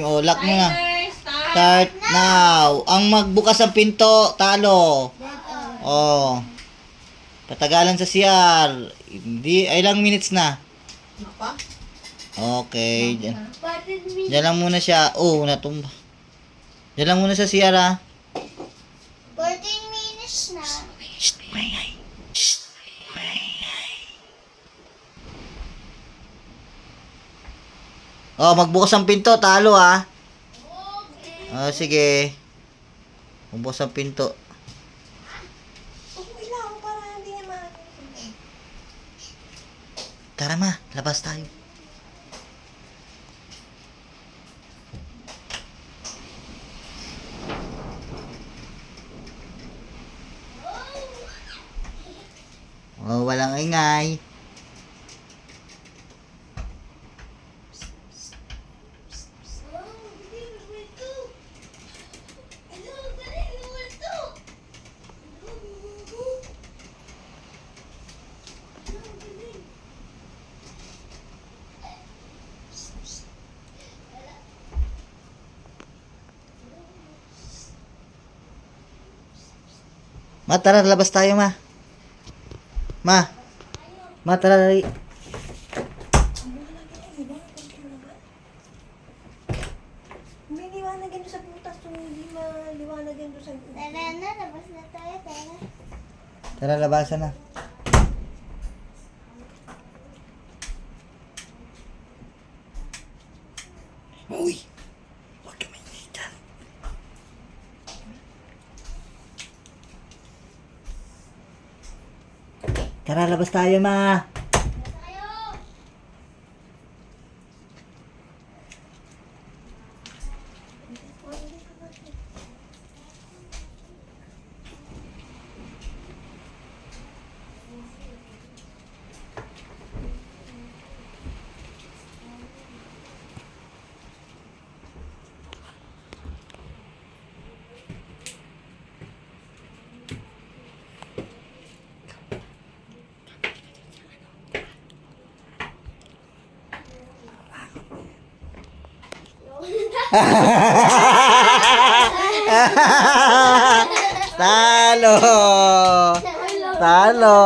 O, lock mo na. Timer, start. Start now. Ang magbukas ng pinto, talo. Oh. Patagalan sa CR. Hindi, ay ilang minutes na. Okay. Diyan lang muna siya. Oh, natumba. Diyan lang muna sa CR ha. 14 minutes na. Shh, maingay. Shh, maingay. Oh, magbukas ang pinto, talo ha. Oh, sige. Magbukas ang pinto. Tara ma, labas tayo. Oh, walang ingay. Ma, tara, labas tayo, ma. Ma, tara, dali. May liwanag yan doon sa butas. Hindi maliwanag yan doon sa butas. Tara na, labas na tayo, tara. Tara, labasan na. Uy, huwag ka maingay dyan. Tara, labas tayo, ma. Talo! Talo!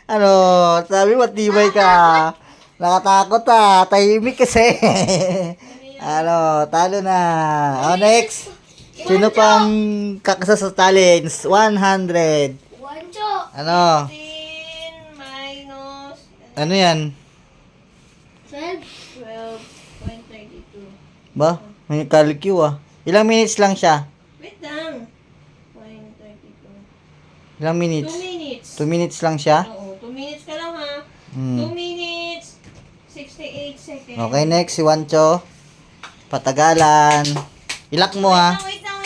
Ano? Sabi matibay ka. Nakatakot tahimik kasi. Ano? Talo na. Oh, next. Sino pang kakasa sa challenge? 100. Wancho. Ano? 15 minus Ano yan? 12. 12.32. Ba? May calcu Ilang minutes lang siya? Wait lang. 0.32. Ilang 2 minutes? minutes. 2 minutes lang siya? Oo, 2 minutes ka lang ha. 2 Hmm. minutes, 68 seconds. Okay, next si Wancho. Patagalan. Ilak mo ha. Wait lang.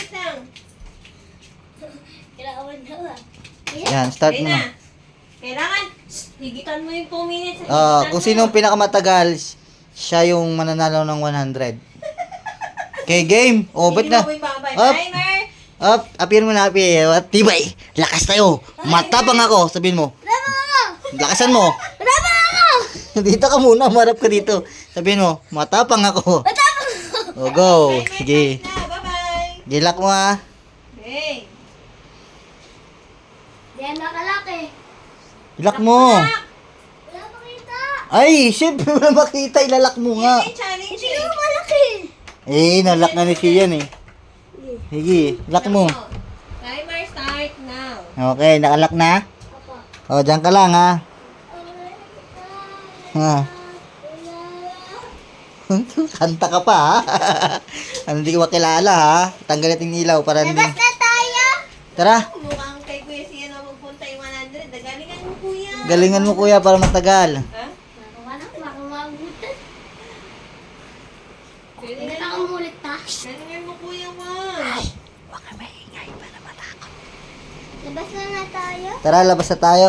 Kailangan na ba? Yan, start Ayun mo. na. Kailangan, higitan mo yung 2 minutes. Kung sino ang pinakamatagal, siya yung mananalo ng 100. Okay, game. Oh, ba't na? Up. Timer. Up. Appear mo na, appear. Tibay. Lakas tayo. Matapang ako. Sabihin mo. Rabang ako! Lakasan mo. Rabang ako! Dito ka muna. Marap ka dito. Sabihin mo. Matapang ako. Matapang ako! Oh, go. Timer Sige. start na. Bye-bye. Gilak mo ha. Okay. Di yan makalaki. Ilak mo. Wala makita. Ay, syempre wala makita. Ilalak mo nga. Yan yung challenge. Hindi mo malaki. Nalak na ni Sian eh. Sige, lock mo. Timer start now. Okay, nakalak na? O, dyan ka lang ha. Ha. Kanta ka pa ha. Ano, hindi ko makilala ha. Tanggal natin yung ilaw para hindi. Labas na tayo. Tara, Mukhang kay Kuya Siya na magpunta yung 100. Galingan mo kuya. galingan mo kuya para matagal. Ha? Makawagutan. Galingan mo. Nakamulit ta. Galingan mo kuya Wash. Huwag ka maingay para matakot. Labas na tayo. Tara, labas na tayo.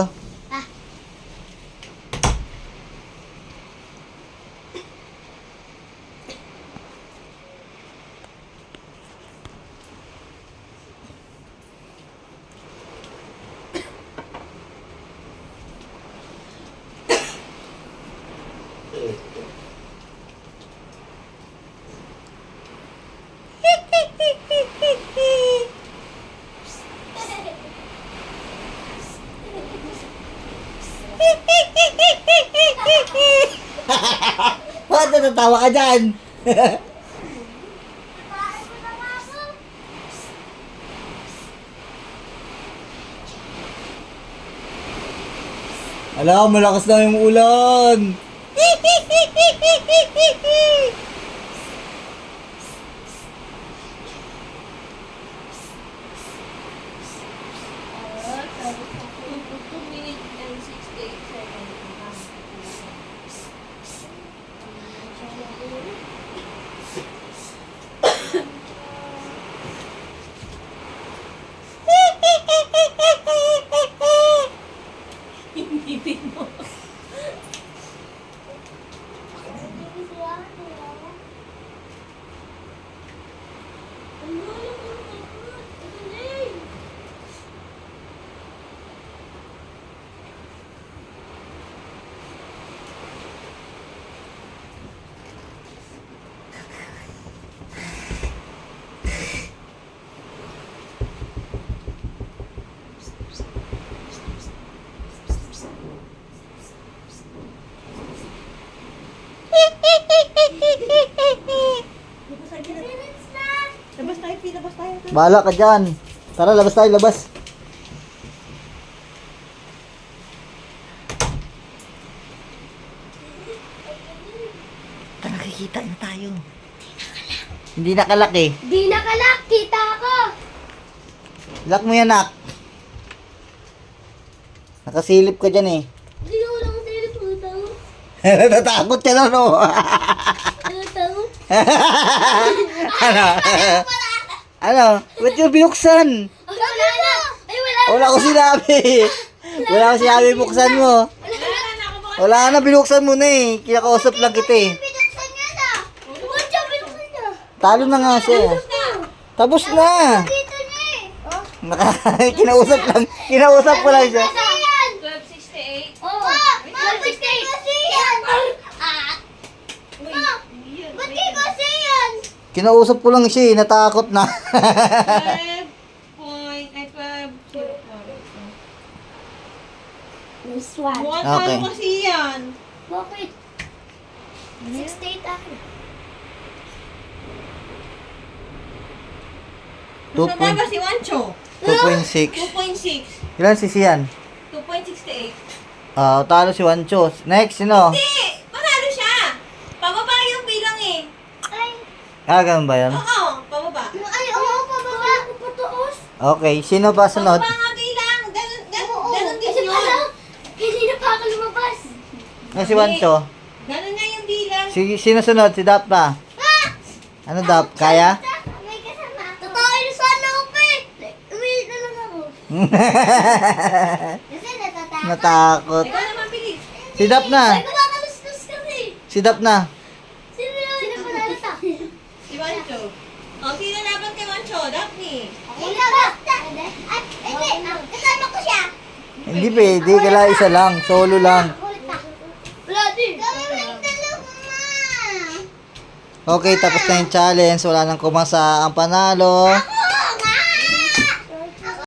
Tatawa ka dyan. Alam, malakas na yung ulan. Two minutes and 68 seconds. Hingipin mo. Labas tayo, Pi. Labas tayo. Bahala ka dyan. Tara, labas tayo, labas. Tara, nakikita na tayo. Hindi nakalaki. Di nakalak, kita ako. Lock mo yan, nak. Nakasilip ka dyan eh. Di ko lang silip mo tao. Natatakot ka na, no? Ano tao? Ano? Ano? Ba't yung binuksan? Wala na. Ay, wala. Wala ko sinabi. Wala ko sinabi buksan mo. Wala na, binuksan mo na eh. Kinakausap lang kita eh. Binuksan niya na. Ba't siya binuksan niya? Talo na nga siya. Tapos na. Dito niya Kinausap ko lang siya. Kasi yan. 1268. Oo. Bakit kay kasi yan? Ba't kay kasi yan? Kinausap ko lang siya eh. Natakot na. 12.04. This one. Mukhang Okay. talo kasi yan. Bakit? 68 ako. Mas mababa si Wancho. 2.6. 2.6. Ilan si Sian? 2.68. Talo si Wancho. Next, sino? Hindi! Manalo siya! Pababa yung bilang eh. Ay, Ganun ba yan? Oo, pababa. ay, oo, pababa. Ako patuos. Okay, sino pa sunod? Pababa nga bilang. Ganun din Kasi yun. pala, hindi na pa ako lumabas. Si Wancho. Ganun nga yung bilang. Sino sunod? Si Dap pa. Ano Dap? Kaya? May kasama. Totoo yun sana ako pa eh. Umilit na lang ako. Kasi natatakot. Natakot. Ikaw naman bilis. Si Dap na. Ay, kumakalustos kasi. Si Dap na. Sino panalo ta? Si Wancho. O, sino laban kay Wancho? Daphne. Ikaw basta. At, hindi, kasama ko siya. Hindi pwede. Kailangan isa lang. Solo lang. Kulit na. Wala din. Kami may dalawa, ma. Okay, tapos na yung challenge. Wala nang kumasa ang panalo.